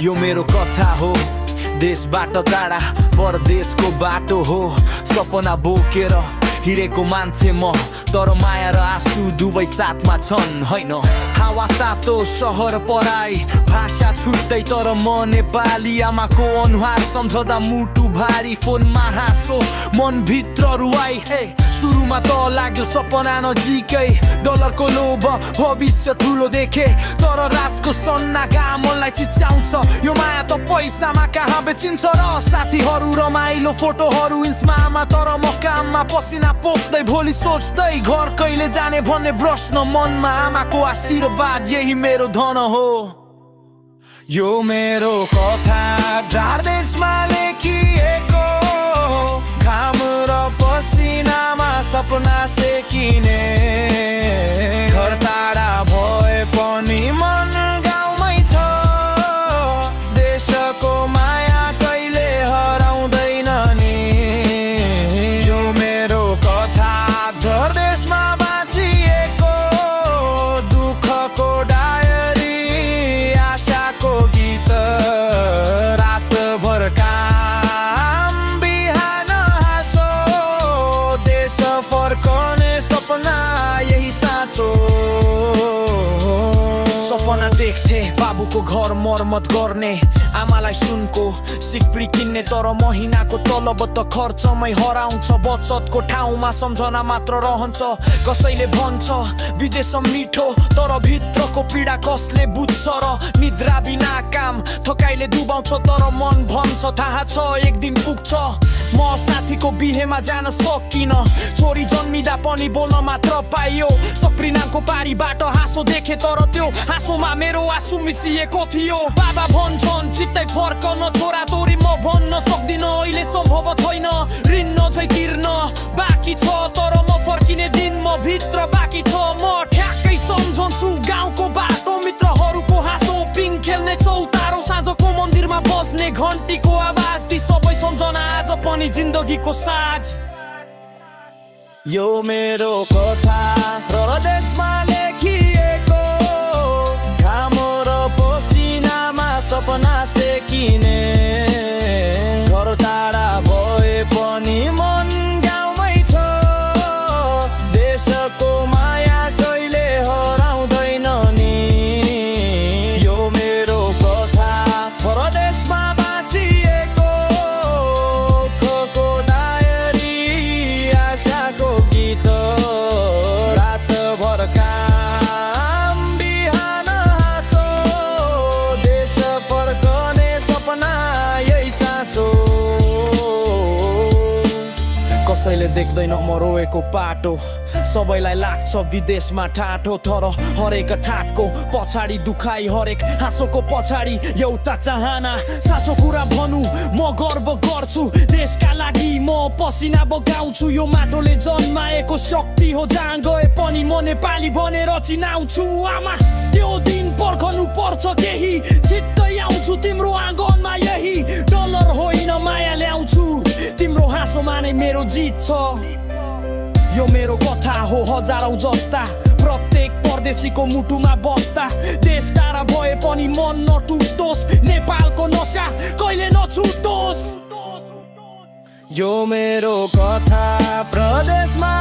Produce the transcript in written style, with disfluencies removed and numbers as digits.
यो मेरो कथा हो देशबाट टाढा परदेशको बाटो हो सपना बोकेर हिँडेको मान्छे म तर माया र आँसु दुवै साथमा छन् हैन हावा तातो सहर पराई भाषा छुट्टै तर म नेपाली आमाको अनुहार सम्झदा मुटु भारी फोनमा हाँसो मनभित्र रुवाई सुरुमा त लाग्यो सपना नजिकै डलरको लोभ भविष्य ठुलो देखे तर रातको सन्नागा मनलाई चिच्याउँछ यो माया त पैसामा कहाँ बेचिन्छ र साथीहरू रमाइलो फोटोहरू इन्स्टामा तर म काममा पसिना पोख्दै भोलि सोच्दै घर कहिले जाने भन्ने प्रश्न मनमा आमाको आशीर्वाद यही मेरो धन हो यो मेरो कथा झार देशमा लेखिएको घाम र पसिनामा सपना सेकिने घर टाढा भए पनि मन गाउँमै छ देशको माया कहिले हराउँदैन नि यो मेरो कथा घर देशमा बाँचिएको दुःखको डायरी आशाको गीत रातभर काम बिहान हाँसो देश फर्कने सपना यही साँचो सपना देख्थे बाबुको घर मर्मत गर्ने आमालाई सुनको सिक्री किन्ने तर महिनाको तलब त खर्चमै हराउँछ बचतको ठाउँमा सम्झना मात्र रहन्छ कसैले भन्छ विदेश मिठो तर भित्रको पीडा कसले बुझ्छ र निद्रा बिना काम थकाइले डुबाउँछ तर मन भन्छ थाहा छ एक दिन पुग्छ म साथीको बिहेमा जान सकिन छोरी जन्मिँदा पनि बोल्न मात्र पाइयो सप्रिनाको पारीबाट हाँसो देखे तर त्यो हाँसोमा मेरो आँसु मिसिएको थियो बाबा भन्छन् छिट्टै फर्कन छोरा तोरी म भन्न सक्दिन अहिले सम्भव छैन ऋण नझै तिर्न बाँकी छ तर म फर्किने दिन म भित्र बाँकी छ म ठ्याक्कै सम्झन्छु गाउँको बाटो मित्रहरूको हाँसो पिङ खेल्ने चौतारो साँझको मन्दिरमा बस्ने घन्टीको आवाज ती सबै सम्झना आज पनि जिन्दगीको साझ यो मेरो कथा प्रदेशमा लेखिएको घाम र पसिनामा सपना सेकिने घर टाढा भए पनि मन गाउँमै छ देशको माया कहिले हराउँदैन नि यो मेरो कथा परदेशमा बाँचिएको खको डायरी आशाको गीत रातभर काम बिहान हाँसो देश फर्कने सपना यही साँचो कसैले देख्दैन म रोएको पाटो सबैलाई लाग्छ विदेशमा ठाठो तर हरेक ठाटको पछाडि दुखाइ हरेक हाँसोको पछाडि एउटा चाहना साँचो कुरा भनु म गर्व गर्छु देशका लागि म पसिना बगाउँछु यो माटोले जन्माएको शक्ति हो जहाँ गए पनि म नेपाली भनेर चिनाउँछु आमा त्यो दिन पर्खनु पर्छ केही छिट्टै आउँछु तिम्रो आँगनमा यही डलर होइन माया ल्याउँछु तिम्रो हाँसोमा नै मेरो जित छ यो मेरो कथा हो हजारौं जस्ता प्रत्येक परदेशीको मुटुमा बस्दा देश टाढा भए पनि मन नटुटोस् नेपालको नशा कहिले नछुटोस् यो मेरो कथा प्रदेशमा